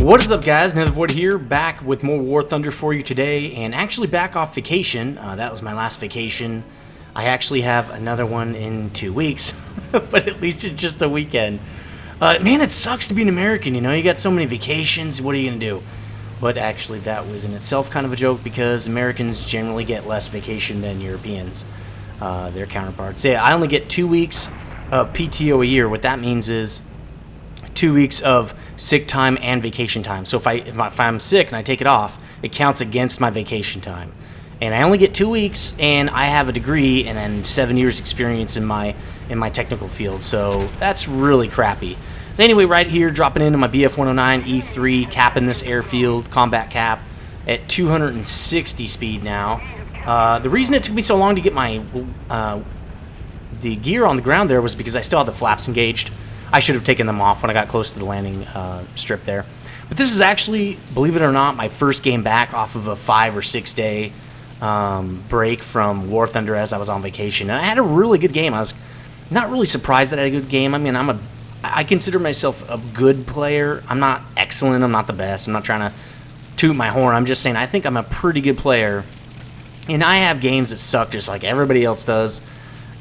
What is up, guys? Nethervvoid here, back with more War Thunder for you today, and actually back off vacation. That was my last vacation. I actually have another one in 2 weeks, but at least it's just a weekend. Man, it sucks to be an American, you know? You got so many vacations, what are you going to do? But actually, that was in itself kind of a joke, because Americans generally get less vacation than Europeans, their counterparts. Yeah, I only get 2 weeks of PTO a year. What that means is 2 weeks of sick time and vacation time. So if I'm sick and I take it off, it counts against my vacation time. And I only get 2 weeks, and I have a degree and then 7 years experience in my technical field. So that's really crappy. But anyway, right here, dropping into my BF-109 E3, capping this airfield, combat cap, at 260 speed now. The reason it took me so long to get my the gear on the ground there was because I still had the flaps engaged. I should have taken them off when I got close to the landing strip there. But this is actually, believe it or not, my first game back off of a 5 or 6 day break from War Thunder as I was on vacation. And I had a really good game. I was not really surprised that I had a good game. I mean, I consider myself a good player. I'm not excellent. I'm not the best. I'm not trying to toot my horn. I'm just saying I think I'm a pretty good player. And I have games that suck just like everybody else does.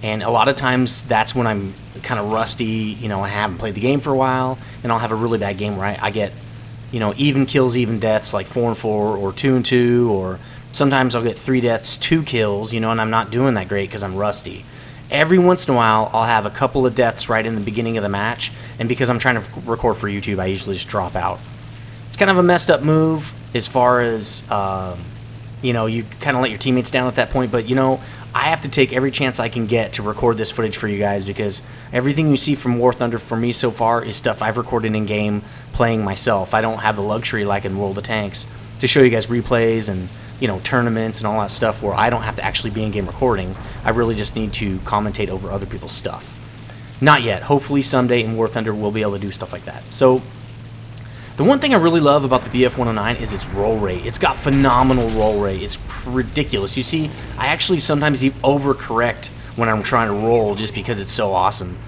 And a lot of times that's when I'm kind of rusty, you know, I haven't played the game for a while, and I'll have a really bad game where I get, you know, even kills, even deaths, like 4 and 4, or 2 and 2, or sometimes I'll get 3 deaths, 2 kills, you know, and I'm not doing that great because I'm rusty. Every once in a while, I'll have a couple of deaths right in the beginning of the match, and because I'm trying to record for YouTube, I usually just drop out. It's kind of a messed up move as far as, you know, you kind of let your teammates down at that point, but, you know, I have to take every chance I can get to record this footage for you guys, because everything you see from War Thunder for me so far is stuff I've recorded in-game playing myself. I don't have the luxury like in World of Tanks to show you guys replays and, you know, tournaments and all that stuff where I don't have to actually be in-game recording. I really just need to commentate over other people's stuff. Not yet. Hopefully someday in War Thunder we'll be able to do stuff like that. So the one thing I really love about the BF-109 is its roll rate. It's got phenomenal roll rate. It's ridiculous. You see, I actually sometimes overcorrect when I'm trying to roll just because it's so awesome.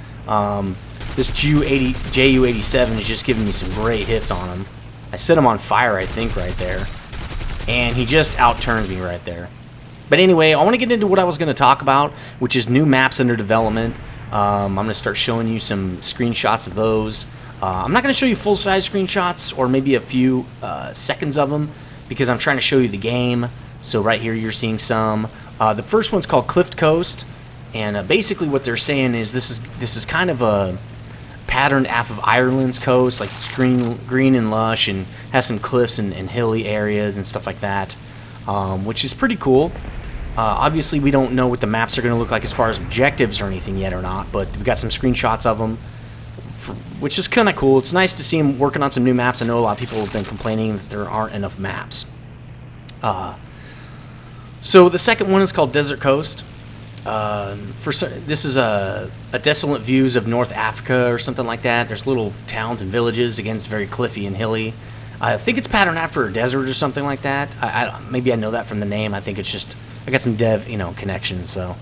This JU-87 is just giving me some great hits on him. I set him on fire, I think, right there. And he just outturns me right there. But anyway, I want to get into what I was going to talk about, which is new maps under development. I'm going to start showing you some screenshots of those. I'm not going to show you full-size screenshots or maybe a few seconds of them because I'm trying to show you the game. So right here you're seeing some. The first one's called Cliff Coast, and basically what they're saying is this is kind of a patterned off of Ireland's coast, like it's green and lush, and has some cliffs and hilly areas and stuff like that, which is pretty cool. Obviously we don't know what the maps are going to look like as far as objectives or anything yet or not, but we got some screenshots of them, which is kind of cool. It's nice to see them working on some new maps. I know a lot of people have been complaining that there aren't enough maps. So the second one is called Desert Coast. This is a desolate views of North Africa or something like that. There's little towns and villages. Again, it's very cliffy and hilly. I think it's patterned after a desert or something like that. Maybe I know that from the name. I think it's just I got some dev connections, so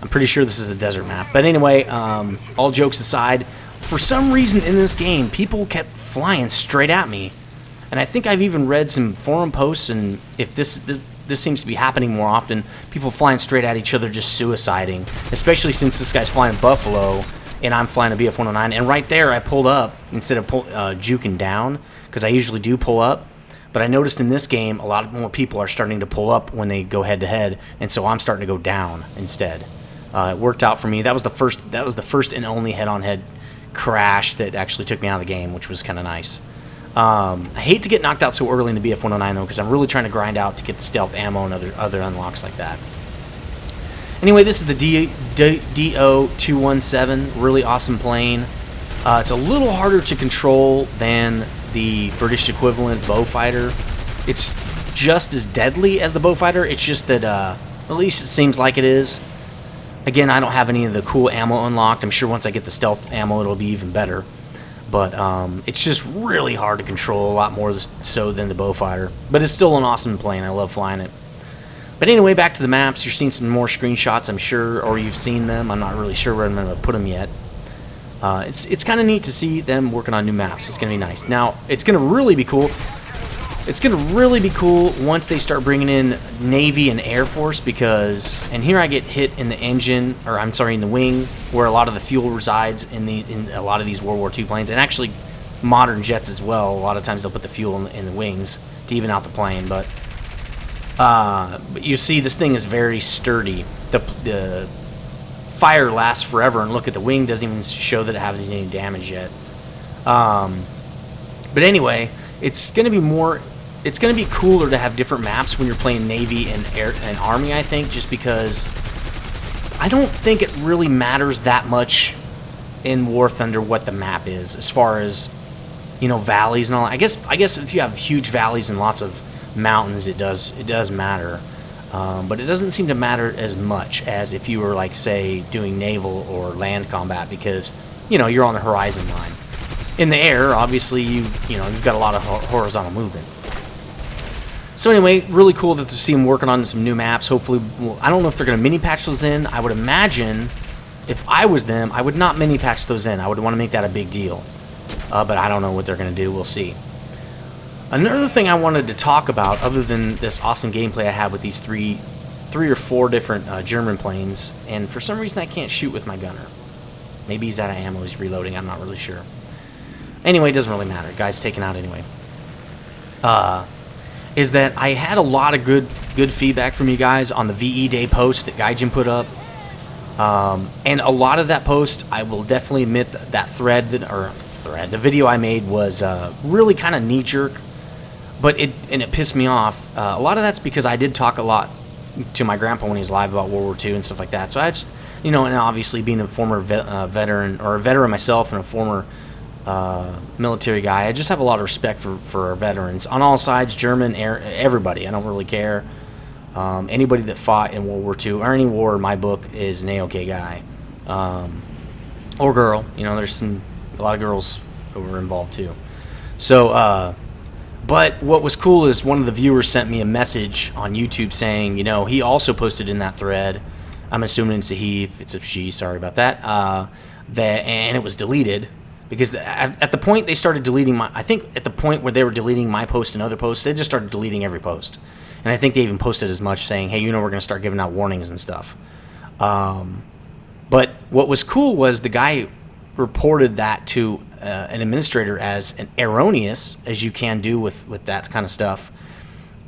I'm pretty sure this is a desert map. But anyway, all jokes aside, for some reason in this game, people kept flying straight at me. And I think I've even read some forum posts, and if this seems to be happening more often, people flying straight at each other, just suiciding. Especially since this guy's flying Buffalo, and I'm flying a BF-109. And right there, I pulled up instead of juking down, because I usually do pull up. But I noticed in this game, a lot more people are starting to pull up when they go head-to-head, and so I'm starting to go down instead. It worked out for me. That was the first and only head-on-head crash that actually took me out of the game, which was kind of nice. I hate to get knocked out so early in the BF-109 though, because I'm really trying to grind out to get the stealth ammo and other unlocks like that. Anyway, this is the DO-217, really awesome plane. It's a little harder to control than the British equivalent Beaufighter. It's just as deadly as the Beaufighter. It's just that at least it seems like it is. Again, I don't have any of the cool ammo unlocked. I'm sure once I get the stealth ammo, it'll be even better. But it's just really hard to control, a lot more so than the Beaufighter. But it's still an awesome plane. I love flying it. But anyway, back to the maps. You're seeing some more screenshots, I'm sure, or you've seen them. I'm not really sure where I'm going to put them yet. It's kind of neat to see them working on new maps. It's going to be nice. Now, it's going to really be cool. It's going to really be cool once they start bringing in Navy and Air Force, because, and here I get hit in the engine, or I'm sorry, in the wing, where a lot of the fuel resides in a lot of these World War II planes, and actually modern jets as well. A lot of times they'll put the fuel in the wings to even out the plane, but you see this thing is very sturdy. The fire lasts forever, and look at the wing, doesn't even show that it has any damage yet. But anyway, it's going to be more. It's going to be cooler to have different maps when you're playing Navy and Air and Army, I think, just because I don't think it really matters that much in War Thunder what the map is, as far as, you know, valleys and all. I guess if you have huge valleys and lots of mountains, it does matter. But it doesn't seem to matter as much as if you were, like, say, doing naval or land combat, because, you know, you're on the horizon line. In the air, obviously, you've got a lot of horizontal movement. So anyway, really cool that to see them working on some new maps. Hopefully, well, I don't know if they're going to mini patch those in. I would imagine if I was them, I would not mini patch those in. I would want to make that a big deal. But I don't know what they're going to do. We'll see. Another thing I wanted to talk about, other than this awesome gameplay I had with these three or four different German planes, and for some reason I can't shoot with my gunner. Maybe he's out of ammo, he's reloading, I'm not really sure. Anyway, it doesn't really matter. Guy's taken out anyway. Is that I had a lot of good feedback from you guys on the VE Day post that Gaijin put up. And a lot of that post, I will definitely admit that the video I made was really kind of knee-jerk, but it pissed me off. A lot of that's because I did talk a lot to my grandpa when he was alive about World War II and stuff like that. So I just, you know, and obviously being a former veteran, or a veteran myself and a former military guy, I just have a lot of respect for our veterans on all sides, German, air, everybody. I don't really care. Anybody that fought in World War II or any war in my book is an A-okay guy, or girl. You know, there's a lot of girls who were involved too. So, but what was cool is one of the viewers sent me a message on YouTube saying, you know, he also posted in that thread. I'm assuming it's a he. If it's a she, sorry about that. And it was deleted. Because at the point they started deleting I think at the point where they were deleting my post and other posts, they just started deleting every post. And I think they even posted as much, saying, hey, you know, we're going to start giving out warnings and stuff. But what was cool was the guy reported that to an administrator as an erroneous, as you can do with that kind of stuff.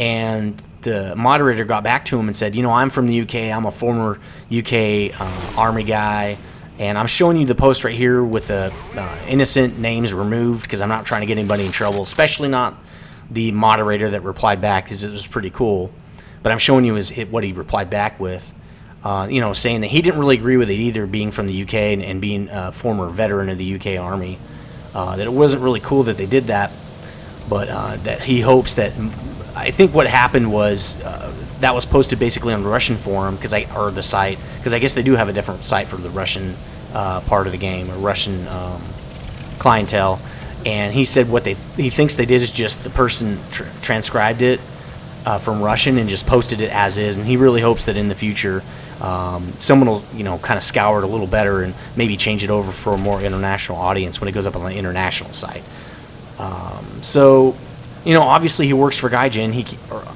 And the moderator got back to him and said, you know, I'm from the UK. I'm a former UK Army guy. And I'm showing you the post right here with the innocent names removed, because I'm not trying to get anybody in trouble, especially not the moderator that replied back, because it was pretty cool. But I'm showing you what he replied back with, you know, saying that he didn't really agree with it either, being from the UK and being a former veteran of the UK Army. That it wasn't really cool that they did that, but that he hopes that, I think what happened was that was posted basically on the Russian forum, or the site, because I guess they do have a different site for the Russian part of the game, or Russian clientele. And he said he thinks they did is just the person transcribed it from Russian and just posted it as is. And he really hopes that in the future someone will, you know, kind of scour it a little better and maybe change it over for a more international audience when it goes up on the international site. So, you know, obviously he works for Gaijin.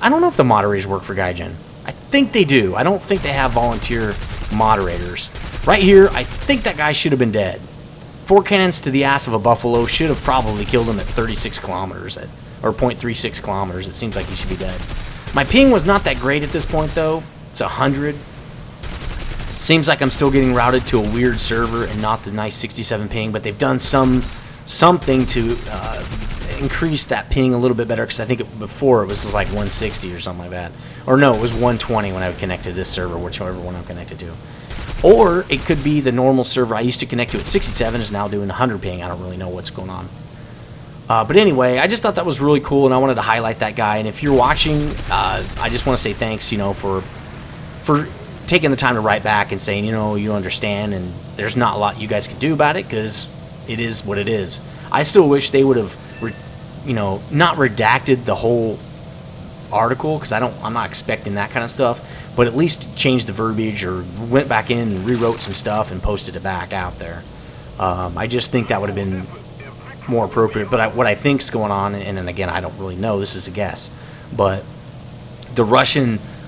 I don't know if the moderators work for Gaijin. I think they do. I don't think they have volunteer moderators. Right here, I think that guy should have been dead. 4 cannons to the ass of a buffalo should have probably killed him at 36 kilometers, or 0.36 kilometers. It seems like he should be dead. My ping was not that great at this point, though. It's 100. Seems like I'm still getting routed to a weird server and not the nice 67 ping, but they've done something to increase that ping a little bit better, because I think before it was like 160 or something like that. Or no, it was 120 when I would connect to this server, whichever one I'm connected to. Or it could be the normal server I used to connect to at 67 is now doing 100 ping. I don't really know what's going on. But anyway, I just thought that was really cool, and I wanted to highlight that guy. And if you're watching, I just want to say thanks, you know, for taking the time to write back and saying, you know, you understand, and there's not a lot you guys can do about it, because it is what it is. I still wish they would have, you know, not redacted the whole article, because I'm not expecting that kind of stuff, but at least changed the verbiage or went back in and rewrote some stuff and posted it back out there. I just think that would have been more appropriate. But what I think's going on, and again, I don't really know, this is a guess, but the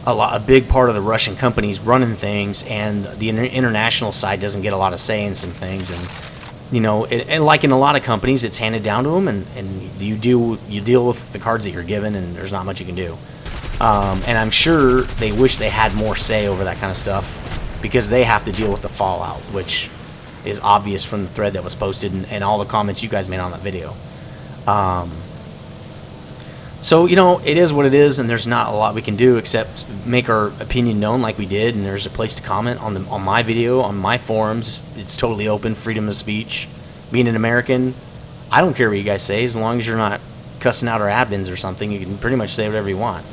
a big part of the Russian companies running things, and the international side doesn't get a lot of say in some things. And and like in a lot of companies, it's handed down to them, and you deal with the cards that you're given, and there's not much you can do. And I'm sure they wish they had more say over that kind of stuff, because they have to deal with the fallout, which is obvious from the thread that was posted and all the comments you guys made on that video. So, it is what it is, and there's not a lot we can do except make our opinion known like we did, and there's a place to comment on my video, on my forums. It's totally open, freedom of speech. Being an American, I don't care what you guys say, as long as you're not cussing out our admins or something. You can pretty much say whatever you want.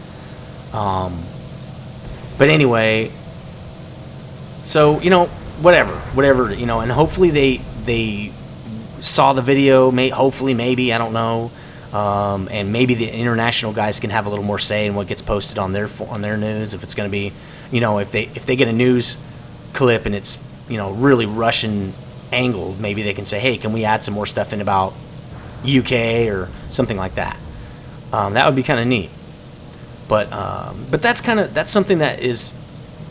But anyway, so, whatever, and hopefully they saw the video, maybe, I don't know. And maybe the international guys can have a little more say in what gets posted on their news. If it's going to be, if they get a news clip and it's really Russian angled, maybe they can say, hey, can we add some more stuff in about UK or something like that? That would be kind of neat. But that's something that is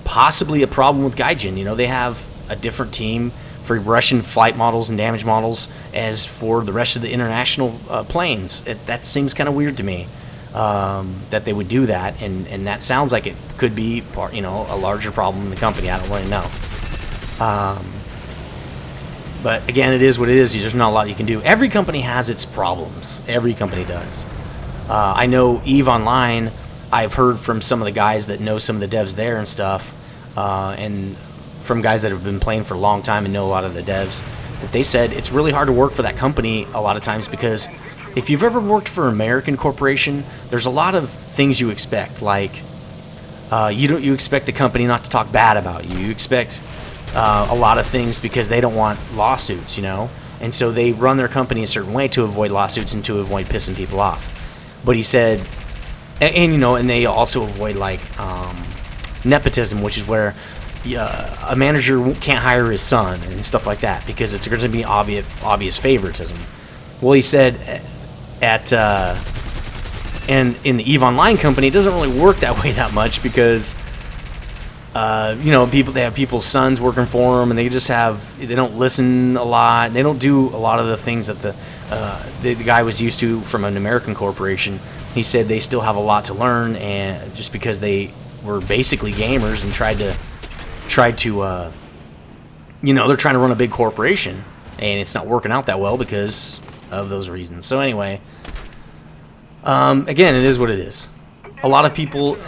possibly a problem with Gaijin. They have a different team for Russian flight models and damage models as for the rest of the international planes. That seems kind of weird to me, that they would do that, and that sounds like it could be a larger problem in the company. I don't really know. But again, it is what it is. There's not a lot you can do. Every company has its problems. Every company does. I know EVE Online, I've heard from some of the guys that know some of the devs there and stuff, and from guys that have been playing for a long time and know a lot of the devs, that they said it's really hard to work for that company a lot of times, because if you've ever worked for an American corporation, there's a lot of things you expect. Like, you expect the company not to talk bad about you. You expect a lot of things because they don't want lawsuits, and so they run their company a certain way to avoid lawsuits and to avoid pissing people off. But he said, and they also avoid like nepotism, which is where a manager can't hire his son and stuff like that, because it's going to be obvious favoritism. Well, he said and in the EVE Online company, it doesn't really work that way that much, because they have people's sons working for them, and they don't listen a lot. They don't do a lot of the things that the guy was used to from an American corporation. He said they still have a lot to learn, and just because they were basically gamers and tried to they're trying to run a big corporation, and it's not working out that well because of those reasons. So anyway, again, it is what it is. A lot of people,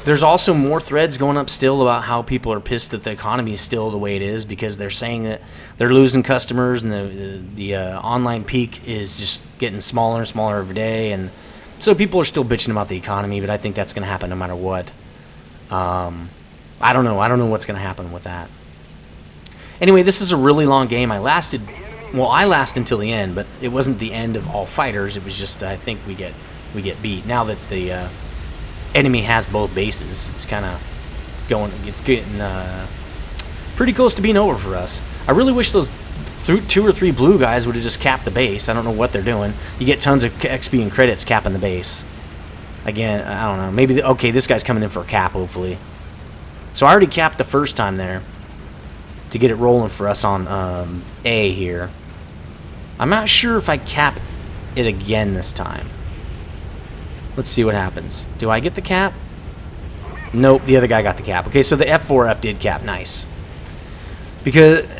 there's also more threads going up still about how people are pissed that the economy is still the way it is, because they're saying that they're losing customers, and the online peak is just getting smaller and smaller every day, and so people are still bitching about the economy. But I think that's going to happen no matter what. I don't know what's going to happen with that. Anyway, this is a really long game. I lasted until the end, but it wasn't the end of all fighters. It was just, I think we get beat. Now that the enemy has both bases, it's kind of getting pretty close to being over for us. I really wish those 2 or 3 blue guys would have just capped the base. I don't know what they're doing. You get tons of XP and credits capping the base. Again, I don't know. Maybe, okay, this guy's coming in for a cap, hopefully. So I already capped the first time there to get it rolling for us on A here. I'm not sure if I cap it again this time. Let's see what happens. Do I get the cap? Nope, the other guy got the cap. Okay, so the F4F did cap. Nice.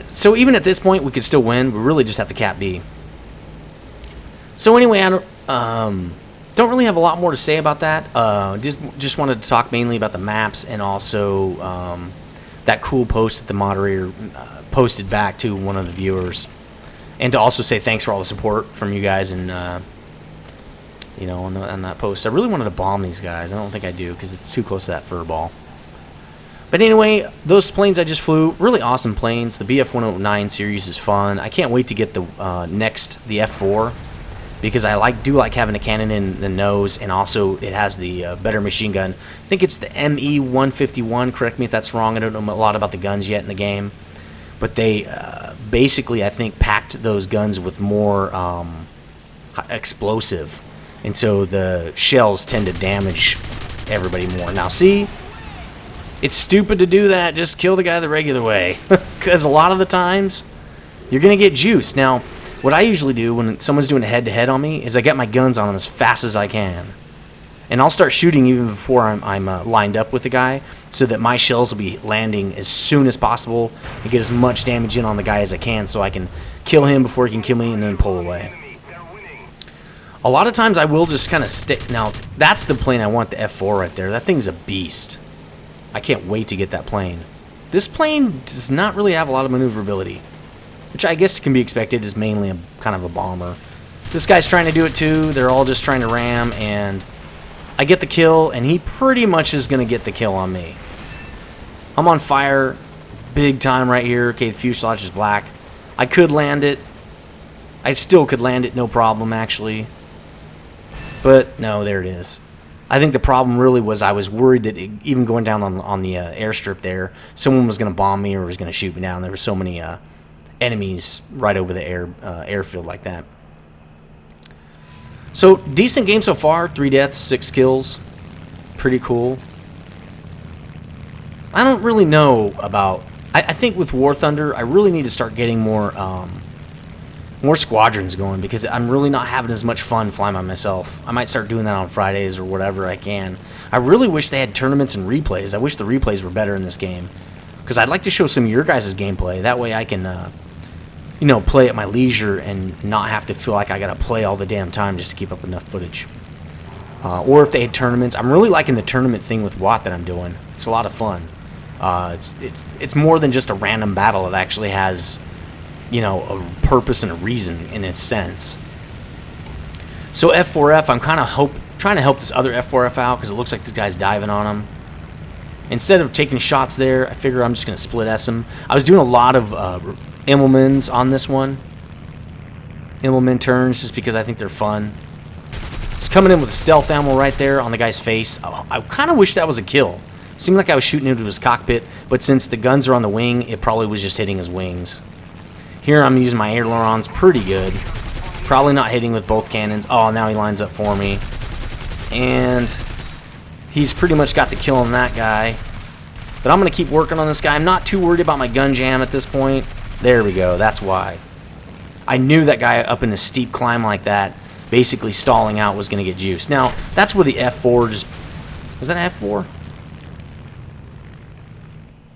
So even at this point, we could still win. We really just have to cap B. So anyway, I don't really have a lot more to say about that. Just wanted to talk mainly about the maps, and also that cool post that the moderator posted back to one of the viewers, and to also say thanks for all the support from you guys, and on that post. I really wanted to bomb these guys. I don't think I do, because it's too close to that fur ball. But anyway, those planes I just flew, really awesome planes. The BF-109 series is fun. I can't wait to get the the F4, because I do like having a cannon in the nose, and also it has the better machine gun. I think it's the ME-151. Correct me if that's wrong. I don't know a lot about the guns yet in the game, but they basically, I think, packed equipped those guns with more explosive, and so the shells tend to damage everybody more. Now see, it's stupid to do that. Just kill the guy the regular way, because a lot of the times you're gonna get juice. Now what I usually do when someone's doing a head-to-head on me is I get my guns on them as fast as I can, and I'll start shooting even before I'm lined up with the guy, so that my shells will be landing as soon as possible and get as much damage in on the guy as I can, so I can kill him before he can kill me and then pull away. A lot of times I will just kind of stick. Now, that's the plane I want, the F4 right there. That thing's a beast. I can't wait to get that plane. This plane does not really have a lot of maneuverability, which I guess can be expected, is mainly a kind of a bomber. This guy's trying to do it too. They're all just trying to ram, and I get the kill, and he pretty much is going to get the kill on me. I'm on fire big time right here. Okay, the fuselage is black. I could land it. I still could land it, no problem, actually. But, no, there it is. I think the problem really was I was worried that even going down on the airstrip there, someone was going to bomb me or was going to shoot me down. There were so many enemies right over the airfield like that. So, decent game so far. 3 deaths, 6 kills. Pretty cool. I don't really know about... I think with War Thunder, I really need to start getting more squadrons going, because I'm really not having as much fun flying by myself. I might start doing that on Fridays or whatever I can. I really wish they had tournaments and replays. I wish the replays were better in this game, because I'd like to show some of your guys' gameplay. That way I can, you know, play at my leisure and not have to feel like I gotta play all the damn time just to keep up enough footage. Or if they had tournaments. I'm really liking the tournament thing with Watt that I'm doing. It's a lot of fun. It's more than just a random battle. It actually has, you know, a purpose and a reason in its sense. So F4F, I'm kind of trying to help this other F4F out, because it looks like this guy's diving on him. Instead of taking shots there, I figure I'm just going to split S him. I was doing a lot of Immelmans on this one. Immelman turns, just because I think they're fun. Just coming in with stealth ammo right there on the guy's face. I kind of wish that was a kill. Seemed like I was shooting into his cockpit, but since the guns are on the wing, it probably was just hitting his wings. Here I'm using my ailerons pretty good. Probably not hitting with both cannons. Oh, now he lines up for me. And he's pretty much got the kill on that guy. But I'm going to keep working on this guy. I'm not too worried about my gun jam at this point. There we go. That's why. I knew that guy up in a steep climb like that, basically stalling out, was going to get juiced. Now, that's where the F4 just... Was that an F4?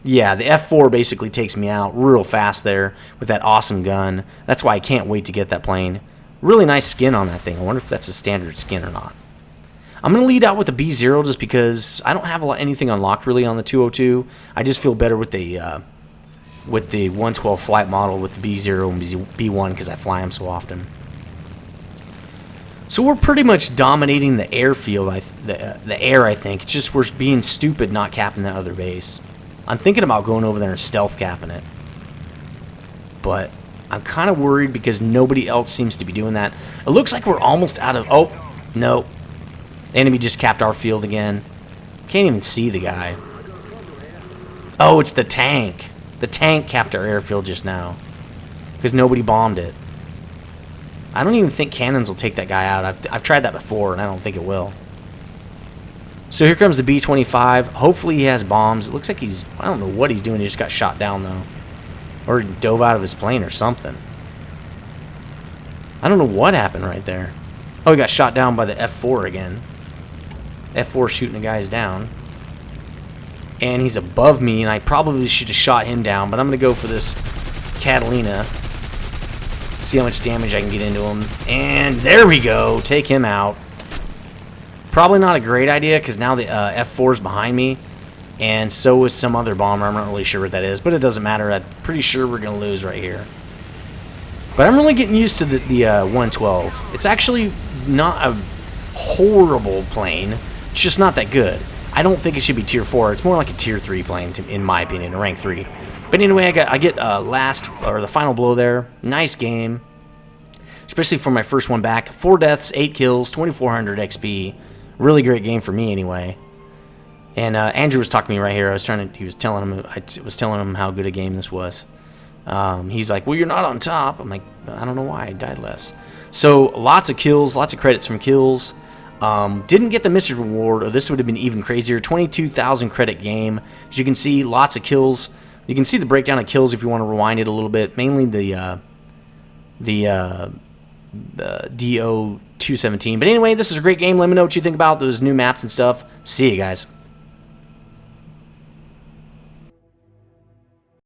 Yeah, the F4 basically takes me out real fast there with that awesome gun. That's why I can't wait to get that plane. Really nice skin on that thing. I wonder if that's a standard skin or not. I'm going to lead out with the B0 just because I don't have anything unlocked really on the 202. I just feel better with the 112 flight model with the B0 and B1 because I fly them so often. So we're pretty much dominating the airfield, the air, I think. It's just we're being stupid not capping that other base. I'm thinking about going over there and stealth capping it. But I'm kind of worried because nobody else seems to be doing that. It looks like we're almost out of... Oh, no. The enemy just capped our field again. Can't even see the guy. Oh, it's the tank. The tank capped our airfield just now. Because nobody bombed it. I don't even think cannons will take that guy out. I've tried that before, and I don't think it will. So here comes the B-25. Hopefully he has bombs. It looks like he's... I don't know what he's doing. He just got shot down, though. Or dove out of his plane or something. I don't know what happened right there. Oh, he got shot down by the F-4 again. F-4 shooting the guys down. And he's above me, and I probably should have shot him down, but I'm going to go for this Catalina. See how much damage I can get into him. And there we go. Take him out. Probably not a great idea because now the F4 is behind me. And so is some other bomber. I'm not really sure what that is, but it doesn't matter. I'm pretty sure we're going to lose right here. But I'm really getting used to the 112. It's actually not a horrible plane. It's just not that good. I don't think it should be tier 4. It's more like a tier 3 plane, in my opinion, a rank 3. But anyway, I get the final blow there. Nice game, especially for my first one back. 4 deaths, 8 kills, 2400 XP. Really great game for me, anyway. And Andrew was talking to me right here. He was telling him how good a game this was. He's like, well, you're not on top. I'm like, I don't know why I died less. So lots of kills, lots of credits from kills. Didn't get the mystery reward, or this would have been even crazier. 22,000 credit game. As you can see, lots of kills. You can see the breakdown of kills if you want to rewind it a little bit. Mainly the DO217. But anyway, this is a great game. Let me know what you think about those new maps and stuff. See you guys.